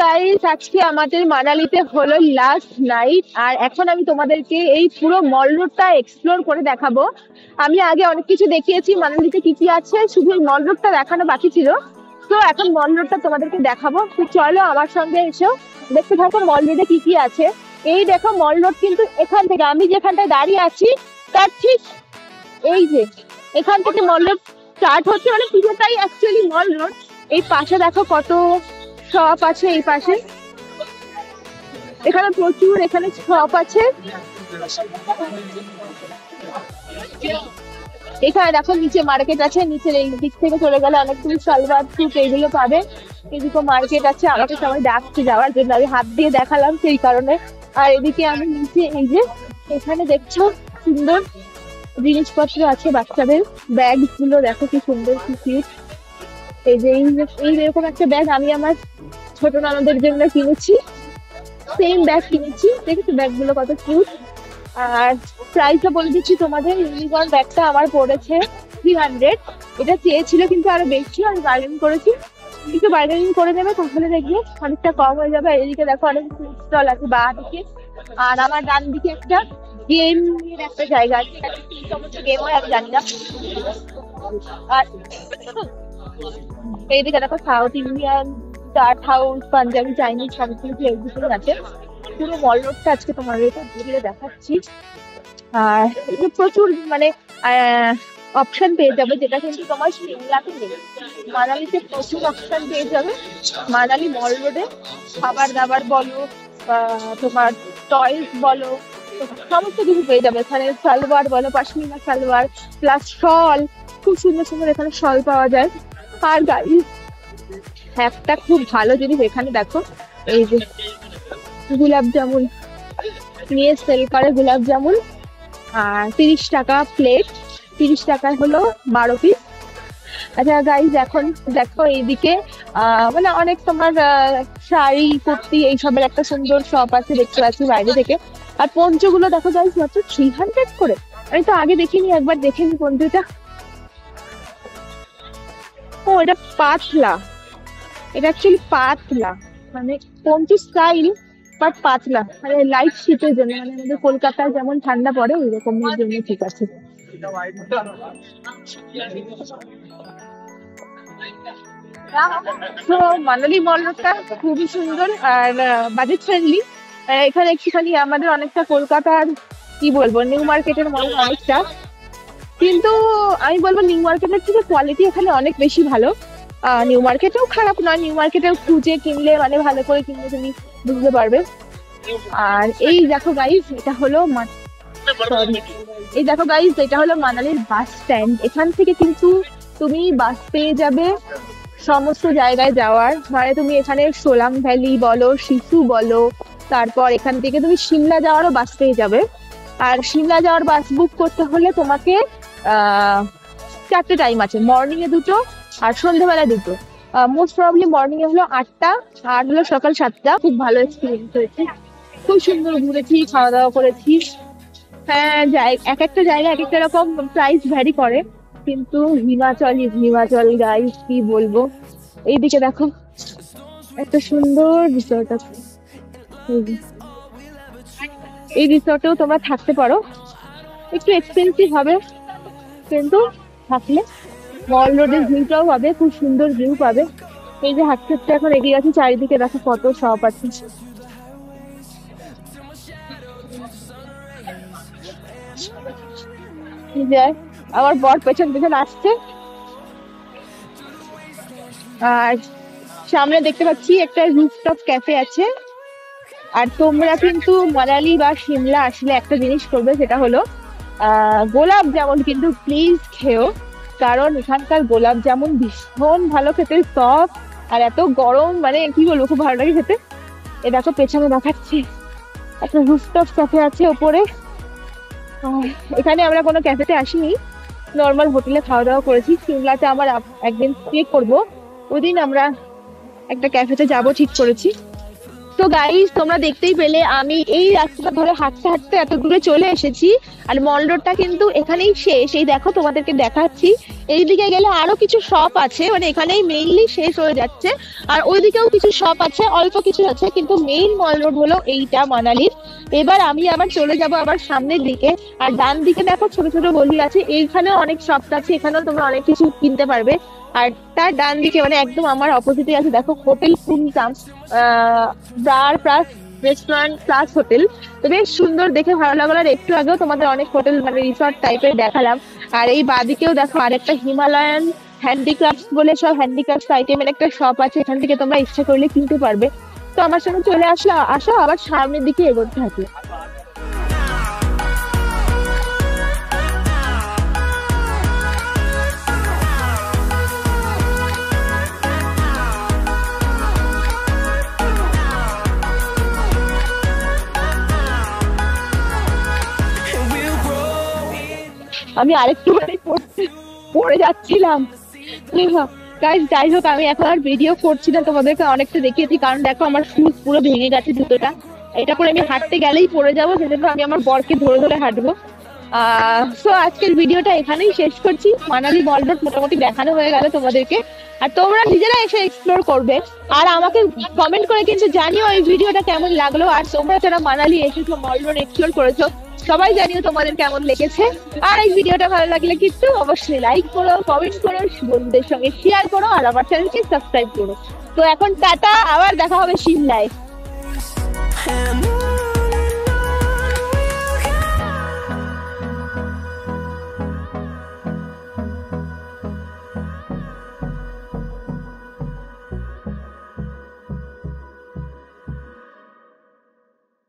Guys, আজকে আমাদের মানালিতে হলো লাস্ট নাইট। আর এখন আমি তোমাদেরকে এই পুরো মল রোডটা এক্সপ্লোর করে দেখাবো। আমি আগে অনেক কিছু দেখিয়েছি মানালিতে কি কি আছে, শুধু এই মল রোডটা দেখানো বাকি ছিল। তো এখন মল রোডটা তোমাদেরকে দেখাবো, তো চলো আমার সঙ্গে এসো, দেখতে থাকো মল রোডে কি কি আছে। এই দেখো মল রোড কিন্তু এখান থেকে আমি যেখানটায় দাঁড়িয়ে আছি তার ঠিক এই যে এখান থেকে মল রোড স্টার্ট হচ্ছে, মানে পুরোটাই অ্যাকচুয়ালি মল রোড। এই পাশে দেখো কত শপ আছে, এই পাশে এখানে প্রচুর এখানে শপ আছে। এখানে দেখো নিচে মার্কেট আছে, নিচের এই দিক থেকে চলে গেলে অনেকগুলো সালবার স্যুট এইগুলো পাবে। এদিকে মার্কেট আছে, আমাকে সবাই ডাকছে যাওয়ার জন্য, আমি হাত দিয়ে দেখালাম সেই কারণে। আর এদিকে আমি নিচে এই যে এখানে দেখছো সুন্দর জিনিসপত্র আছে, বাচ্চাদের ব্যাগ গুলো দেখো কি সুন্দর কি কিউট। এই যে এইরকম একটা ব্যাগ আমি আমার ছোট ননদের জন্য কিনেছি, সেম ব্যাগ কিনেছি, দেখেছো ব্যাগ গুলো কত কিউট। আর প্রাইসটা বলে দিচ্ছি তোমাদের, ইউনিকর্ন ব্যাগটা আমার পড়েছে 300। এটা চেয়েছিল কিন্তু আরো বেশি, আমি বার্গেনিং করেছি, একটু বার্গেনিং করে দেবে তাহলে দেখবে অনেকটা কম হয়ে যাবে। এদিকে দেখো অনেক ফুড স্টল আছে বাঁ দিকে, আর আমার ডান দিকে একটা গেম এর একটা জায়গা আছে, কি সমস্ত গেম হয় আমি জানি না। আর এইদিকে দেখো south Indian, chaat house, Punjabi, Chinese সবকিছু এভরিথিং আছে। পুরো মল রোডটা আজকে তোমাদেরকে ঘুরিয়ে দেখাচ্ছি। আর প্রচুর মানে অপশন পেয়ে যাবে, যেটা কিন্তু তোমার সিমলাতে নেই। মানালিতে প্রচুর অপশন পেয়ে যাবে মানালি মল রোডে, খাবার দাবার বলো বা তোমার টয়েস বলো, সমস্ত কিছু পেয়ে যাবে এখানে। সালোয়ার বলো, পাশমিনা সালোয়ার প্লাস শল, খুব সুন্দর সুন্দর এখানে শল পাওয়া যায়। আর গাড়ি একটা খুব ভালো জিনিস এখানে দেখো, এই যে গোলাপ জামুন নিয়ে সেল করে, গোলাপ জামুন। আর 30 টাকা প্লেট, 30 টাকায় হলো 12 পিস। আচ্ছা গাইজ, এখন দেখো এইদিকে মানে অনেক তোমার শাড়ি কুর্তি এইসবের একটা সুন্দর শপ আছে, দেখতে পাচ্ছি বাইরে থেকে। আর পঞ্চগুলো দেখো গাইজ মাত্র 300 করে। আমি তো আগে দেখিনি, একবার দেখে নি পঞ্চটা। ও এটা পাতলা, এটা অ্যাকচুয়ালি পাতলা, মানে পঞ্চু স্টাইল বাট পাতলা, মানে লাইট শীতের জন্য, মানে আমাদের কলকাতায় যেমন ঠান্ডা পড়ে ওই রকমের জন্য ঠিক আছে। তো মানালি মল রোডটা খুবই সুন্দর আর বাজেট ফ্রেন্ডলি। এখানে একটুখানি আমাদের অনেকটা কলকাতার কি বলবো নিউ মার্কেটের মতো অনেকটা, কিন্তু আমি বলবো নিউ মার্কেটের থেকে কোয়ালিটি এখানে অনেক বেশি ভালো। নিউ মার্কেটেও খারাপ নয়, নিউ মার্কেটেও খুঁজে কিনলে মানে ভালো করে কিনলে তুমি বুঝতে পারবে। আর এই দেখো গাইজ, এটা হলো এই দেখো গাইজ, এটা হলো মানালির বাস স্ট্যান্ড। এখান থেকে কিন্তু তুমি বাস পেয়ে যাবে সমস্ত জায়গায় যাওয়ার, মানে তুমি এখানে সোলাং ভ্যালি বলো, সিসু বলো, তারপর এখান থেকে তুমি সিমলা যাওয়ারও বাস পেয়ে যাবে। আর সিমলা যাওয়ার বাস বুক করতে হলে তোমাকে 4টে টাইম আছে, মর্নিং এ 2টো আর সন্ধ্যেবেলা 2টো। মোস্ট প্রবাবলি মর্নিং এ হলো 8টা আর হলো সকাল 7টা। খুব ভালো এক্সপিরিয়েন্স হয়েছে, খুব সুন্দর ঘুরেছি, খাওয়া দাওয়া করেছি। হ্যাঁ, এক একটা জায়গায় এক একটা রকম প্রাইস ভ্যারি করে, কিন্তু হিমাচল গাইস কি বলবো। এইদিকে দেখো একটা সুন্দর রিসোর্ট আছে, এই রিসোর্টেও তোমরা থাকতে পারো, একটু এক্সপেন্সিভ হবে কিন্তু থাকলে মল রোডের ভিউটাও পাবে, খুব সুন্দর ভিউ পাবে। এই যে হাঁটতে হাঁটতে এখন এগিয়ে গেছে, চারিদিকে দেখো কত শপ আছে। আমার বর পেছন পেছন আসছে। আর সামনে দেখতে পাচ্ছি একটা রুফটপ ক্যাফে আছে। আর তোমরা কিন্তু মানালি বা সিমলা আসলে একটা জিনিস করবে, সেটা হলো গোলাপ জামুন কিন্তু প্লিজ খেও, কারণ এখানকার গোলাপ জামুন ভীষণ ভালো খেতে, সফট আর এত গরম, মানে কি বলবো খুব ভালো লাগে খেতে। এ দেখো পেছনে দেখাচ্ছি একটা রুফটপ ক্যাফে আছে ওপরে। এখানে আমরা কোনো ক্যাফেতে আসিনি, নর্মাল হোটেলে খাওয়া দাওয়া করেছি। সিমলাতে আমার একদিন স্টে করবো, ওইদিন আমরা একটা ক্যাফেতে যাব ঠিক করেছি। তো গাইস, তোমরা দেখতেই পেলে আমি এই রাস্তাটা ধরে হাঁটতে হাঁটতে এত দূরে চলে এসেছি, আর মল রোডটা কিন্তু এখানেই শেষ। এই দেখো তোমাদেরকে দেখাচ্ছি, এইদিকে গেলে আরো কিছু শপ আছে, মানে এখানেই মেইনলি শেষ হয়ে যাচ্ছে, আর ওইদিকেও কিছু শপ আছে, অল্প কিছু আছে, কিন্তু মেইন মল রোড হলো এইটা মানালির। এবার আমি আবার চলে যাব আবার সামনের দিকে। আর ডান দিকে দেখো ছোট ছোট গলি আছে, এইখানে অনেক শপ আছে, এখানেও তোমরা অনেক কিছু কিনতে পারবে। আর তার ডান দিকে মানে একদম আমার অপোজিটে আছে দেখো হোটেল কুনতাম, বার প্লাস রেস্টুরেন্ট প্লাস হোটেল। তো বেশ সুন্দর, দেখে ভালো লাগলো। আর একটু আগেও তোমাদের অনেক হোটেল মানে রিসর্ট টাইপের দেখালাম। আর এই বাদিকেও দেখো আরেকটা হিমালয়ান হ্যান্ডিক্রাফটস বলে সব হ্যান্ডিক্রাফটস আইটেমের একটা শপ আছে, এখান থেকে তোমরা ইচ্ছা করলে কিনতে পারবে। তো আমার সঙ্গে চলে আসো আবার সামনের দিকে এগোতে থাকি। আমি আরেকটু মানে পড়ে যাচ্ছিলাম। গাইস যাই হোক, আমি এখন আর ভিডিও করছি না, তোমাদেরকে অনেকটা দেখিয়েছি, কারণ দেখো আমার শুজ পুরো ভেঙে গেছে জুতোটা। এটা পরে আমি হাঁটতে গেলেই পড়ে যাবো, সেজন্য আমি আমার বরকে ধরে ধরে হাঁটবো। সো আজকের ভিডিওটা এখানেই শেষ করছি। মানালি মল রোড মোটামুটি দেখানো হয়ে গেল তোমাদেরকে, আর তোমরা নিজেরা এসে এক্সপ্লোর করবে। আর আমাকে কমেন্ট করে কিন্তু জানিও এই ভিডিওটা কেমন লাগলো, আর তোমরা যারা মানালি এসেছো, মল রোড এক্সপ্লোর করেছো, সবাই জানিও তোমাদের কেমন লেগেছে। আর এই ভিডিওটা ভালো লাগলে কিন্তু অবশ্যই লাইক করো, কমেন্ট করো, বন্ধুদের সঙ্গে শেয়ার করো, আর আমার চ্যানেলকে সাবস্ক্রাইব করো। তো এখন টাটা, আবার দেখা হবে শিমলায়।